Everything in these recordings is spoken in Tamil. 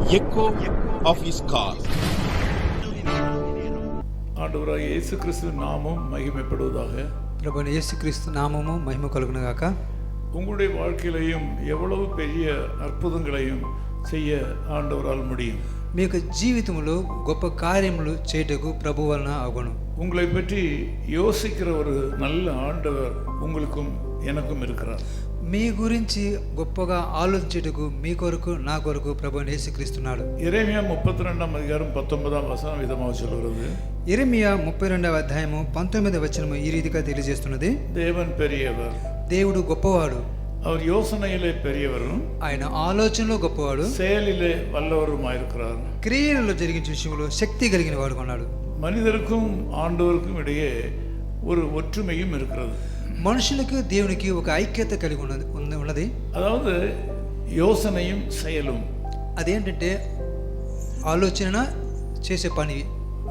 echo of his call. ஆண்டவராகிய இயேசு கிறிஸ்து நாமம் மகிமைப்படுவதாக. ప్రభువైన యేసుక్రీస్తు నామము మహిమ కలుగును గాక. உங்களுடைய வாழ்க்கையிலையும் எவ்வளவு பெரிய அற்புதங்களையும் செய்ய ஆண்டவரால் முடியும். మీ యొక్క జీవితంలో గొప్ప కార్యములు చేయుటకు ప్రభువు వలన అగును. உங்களை பற்றி யோசிக்கிற ஒரு நல்ல ஆண்டவர் உங்களுக்கும் எனக்கும் இருக்கிறார். మీ గురించి గొప్పగా ఆలోచించుటకు మీ కొరకు నా కొరకు ప్రభువైన యేసుక్రీస్తున్నాడు. எரேமியா 32:19 விதமாக சொல்கிறது. యెరెమీయా 32వ అధ్యాయము 19వ వచనము ఈ రీతిగా తెలియజేస్తున్నది. தேவன் பெரியவர், దేవుడు గొప్పవాడు, அவர் யோசனையிலே பெரியவரும் ఆయన ఆలోచనలో గొప్పవాడు, செயலிலே வல்லவருமாயிருக்கிறார். క్రియలలో జరిగించే విషయంలో శక్తి కలిగిన వాడు కొన్నాడు. மனிதருக்கும் ஆண்டவருக்கும் இடையே ஒரு ஒற்றுமையும் இருக்கிறது. మనుషులకు దేవునికి ఒక ఐక్యత కలిగి ఉన్నది. அதாவது யோசனையும் செயலும். అదేంటంటే ఆలోచన చేసే పని.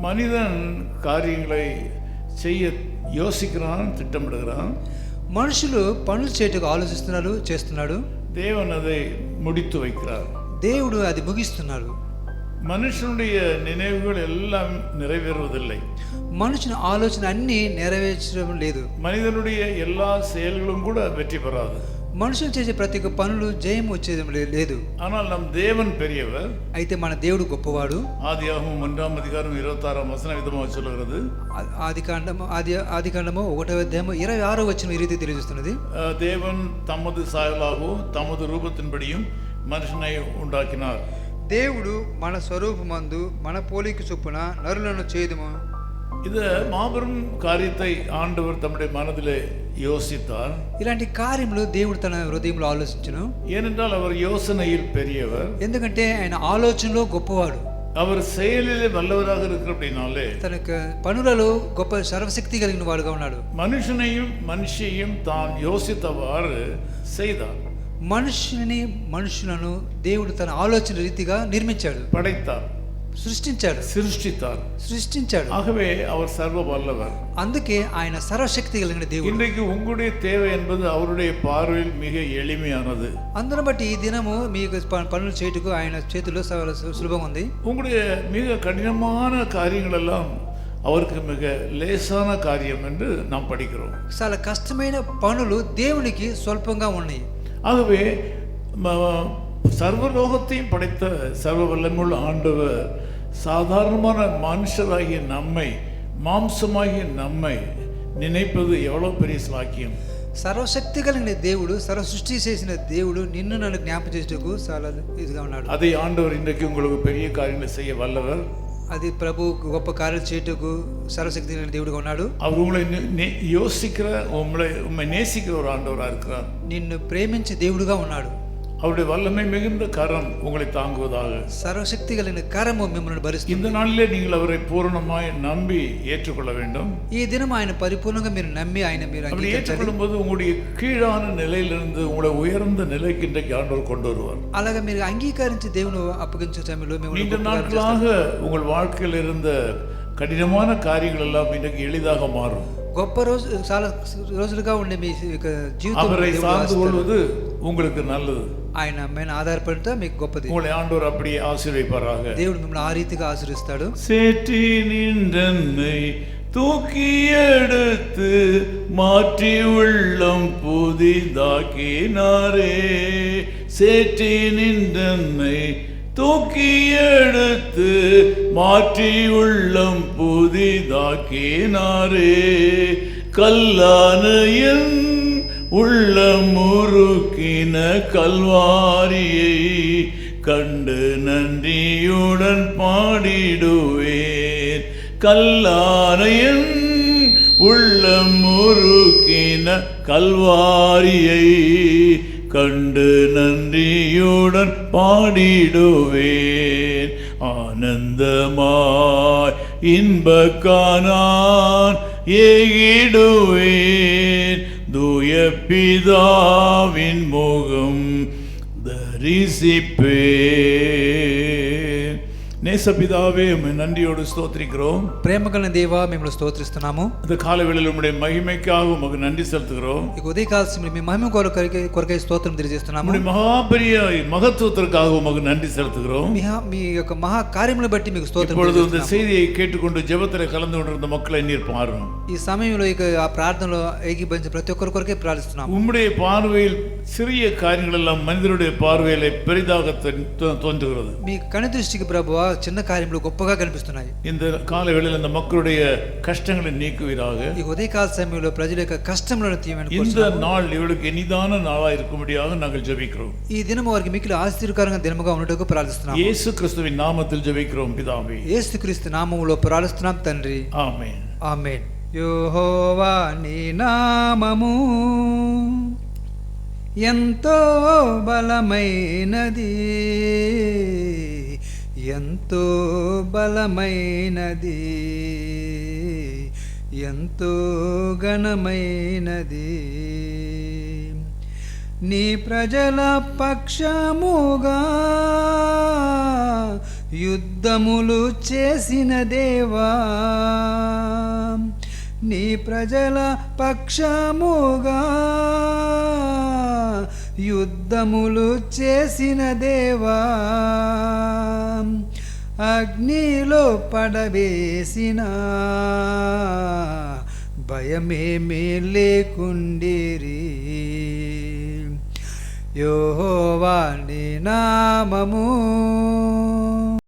மனிதன் காரியங்களை செய்ய யோசிக்கிறான், திட்டமிடுகிறான். మనుషులు పనులు చేయటకు ఆలోచిస్తున్నారు, చేస్తున్నాడు. தேவன் அதை முடித்து வைக்கிறார். దేవుడు అది ముగిస్తున్నాడు. மனுஷனுடைய நினைவுகள் எல்லாம் நிறைவேறுவதில்லை. మనుషుని ఆలోచన అన్నీ నెరవేర్చడం లేదు. மனிதனுடைய எல்லா செயல்களும் கூட வெற்றி பெறாது. మనుషులు చేసే ప్రతి ఒక్క పనులు జయం వచ్చేది లేదు. ஆனால் நம் தேவன் பெரியவர். అయితే మన దేవుడు గొప్పవాడు. ஆதியாகமம் 1:26 விதமாக சொல்லுகிறது. ఆదికాండము 1వ అధ్యాయము 26వ వచనం ఈ రీతి తెలియజేస్తున్నది. தேவன் தமது சாயலாகவும் தமது ரூபத்தின்படியும் மனுஷனை உண்டாக்கினார். దేవుడు మన స్వరూపమందు మన పోలిక చొప్పున నరులను చేయుదుము. இது மாபெரும் காரியத்தை ஆண்டவர் தம்முடைய மனதிலே யோசித்தார். ఇలాంటి కార్యములు దేవుడు తన హృదయంలో ఆలోచించును. ஏனென்றால் அவர் யோசனையில் பெரியவர். ఎందుకంటే ఆయన ఆలోచనలో గొప్పవాడు. அவர் செயலிலே வல்லவராக இருக்கிறபடினாலே తన పనులలో గొప్ప సర్వశక్తి కలిగిన వాడుగా ఉన్నాడు. மனுஷனையும் மனுஷியையும் தான் யோசித்தவாறு செய்தார். మనుషులను దేవుడు తన ఆలోచన రీతిగా నిర్మించాడు, படைத்தார், சிருஷ்டித்தார். ஆகவே அவர் சர்வ வல்லவர். అందుకే ఆయన సర్వశక్తి కలిగిన దేవుడు. இன்றைக்கு உங்களுடைய தேவை என்பது அவருடைய பார்வையில் மிக எளிமையானது. అందరం బట్టి ఈ దినము మీకు పనులు చేయుటకు ఆయన చేతిలో సులభంగా ఉంది. உங்களுடைய மிக கடினமான காரியங்கள் எல்லாம் அவருக்கு மிக லேசான காரியம் என்று நாம் படிக்கிறோம். చాలా కష్టమైన పనులు దేవునికి స్వల్పంగా ఉన్నాయి. ஆகவே சர்வலோகத்தையும் படைத்த சர்வ வல்லமையுள்ள ஆண்டவர் சாதாரணமான மனுஷராகிய நம்மை, మాంసమాగిய நம்மை நினைப்பது எவ்வளவு பெரிய ஸ்லாக்கியம். సర్వశక్తి కలిగిన దేవుడు, సర్వ సృష్టి చేసిన దేవుడు నిన్ను నన్ను జ్ఞాపకం చేసేందుకు చాలా ఇదిగా ఉన్నాడు. அதை ஆண்டவர் இன்றைக்கு உங்களுக்கு பெரிய காரியங்களை செய்ய வல்லவர். అది ప్రభు గొప్ప కార్యాలు చేయటకు సర్వశక్తి కలిగిన దేవుడుగా ఉన్నాడు. அவர் உங்களை யோசிக்கிற, உம்மை நேசிக்கிற ஒரு ஆண்டவராக இருக்கிறார். నిన్ను ప్రేమించే దేవుడుగా ఉన్నాడు. அவருடைய வல்லமை மிகுந்த கரம் உங்களை தாங்குவதாக. సర్వశక్తి కలిగిన కరము మిమ్మల్ని భరిస్తుంది. இந்த நாளிலே நீங்கள் அவரை பூரணமாய் நம்பி ஏற்றுக்கொள்ள வேண்டும். ఈ దినం ఆయన పరిపూర్ణంగా మీరు నమ్మి ఆయన మీరు ஏற்றுக்கொள்ளும் போது உங்களுடைய கீழான நிலையிலிருந்து உங்களை உயர்ந்த நிலைக்கு இன்றைக்கு ஆண்டவர் கொண்டு வருவார். అలాగే మీరు అంగీకరించి దేవుని అప్పగించే సమయంలో நீண்ட நாட்களாக உங்கள் வாழ்க்கையில் இருந்த கடினமான காரியங்கள் எல்லாம் இன்றைக்கு எளிதாக மாறும். గొప్ప రోజు చాలా రోజులుగా ఉండే మీ జీవితం அவரை சார்ந்து கொள்வது உங்களுக்கு நல்லது. ఆయన మీద ఆధారపడితే మీకు గొప్పది. உங்களை ஆண்டவர் அப்படியே ஆசீர்வதிப்பாராக. దేవుడు మిమ్మల్ని ఆ రీతిగా ఆశీర్వదిస్తాడు. சேற்றி நின்றன்னை தூக்கி எடுத்து மாற்றி உள்ளம் புதிதாக்கினாரே. சேற்றி நின்றன்னை தூக்கி எடுத்து மாற்றி உள்ளம் புதிதாக்கினாரே. கல்லான என் உள்ளம் உருக்கின கல்வாரியை கண்டு நன்றியுடன் பாடிடுவேன். கல்லான என் உள்ளம் உருக்கின கல்வாரியை கண்டு நன்றியுடன் பாடிடுவேன். ஆனந்தமாய் இன்பக்கானான் ஏகிடுவேன். தூய பிதாவின் முகம் தரிசிப்பேன். நேசபிதாவே உம்மை நன்றியோடு ஸ்தோத்திரிக்கிறோம். ప్రేమ కలిగిన దేవా మిమ్మల్ని స్తోత్రిస్తున్నాము. இந்த காலை வேளையில் உம்முடைய மகிமைக்காக உமக்கு நன்றி செலுத்துகிறோம். ఇక ఉదయకాల సమయంలో మీ మహిమ కొరకై స్తోత్రం తెలియజేస్తున్నాము. உம்முடைய மகாபெரிய மகத்துவத்திற்காக உமக்கு நன்றி செலுத்துகிறோம். మీ యొక్క మహా కార్యములను బట్టి మీకు స్తోత్రం இப்பொழுது இந்த తెలియజేస్తున్నాము. செய்தியை கேட்டுக்கொண்டு ஜெபத்தில் கலந்து கொண்டிருந்த மக்களை நீர் பாரும். ఈ సమయంలో ఇక ఆ ప్రార్థనలో ఏకీభవించిన ప్రతి ఒక్కరి కొరకే ప్రార్థిస్తున్నాము. உம்முடைய பார்வையில் சிறிய காரியங்கள் எல்லாம் மனிதனுடைய பார்வையில பெரிதாக தோன்றுகிறது. మీ కను దృష్టికి ప్రభువా చిన్న కార్యములు గొప్పగా కనిపిస్తున్నాయి. இந்த காலை வேளையில் அந்த மக்களுடைய கஷ்டங்களை நீக்குவீராக. ఈ ఉదయకాల సమయంలో ప్రజల యొక్క కష్టములను తీయమని இந்த కోరుతున్నాము. நாள் இவளுக்கு இனிதான நாளா இருக்கும்படியாக நாங்கள் ஜெபிக்கிறோம். ఈ దినము వారికి మిక్కిలి ఆశీర్వాదకరంగా దినముగా ఉండటకు ప్రార్థిస్తున్నాము. இயேசு கிறிஸ்துவின் நாமத்தில் ஜெபிக்கிறோம் பிதாவே. యేసుక్రీస్తు నామములో ప్రార్థిస్తున్నాం తండ్రి. ఆమేన్. ఆమేన్. యెహోవా నీ నామము ఎంతో బలమైనది, ఎంతో బలమైనది, ఎంతో ఘనమైనది. నీ ప్రజల పక్షముగా యుద్ధములు చేసిన దేవా, నీ ప్రజల పక్షముగా యుద్ధములు చేసిన దేవా, అగ్నిలో పడవేసిన భయమేమీ లేకుండిరి. యెహోవా నీ నామము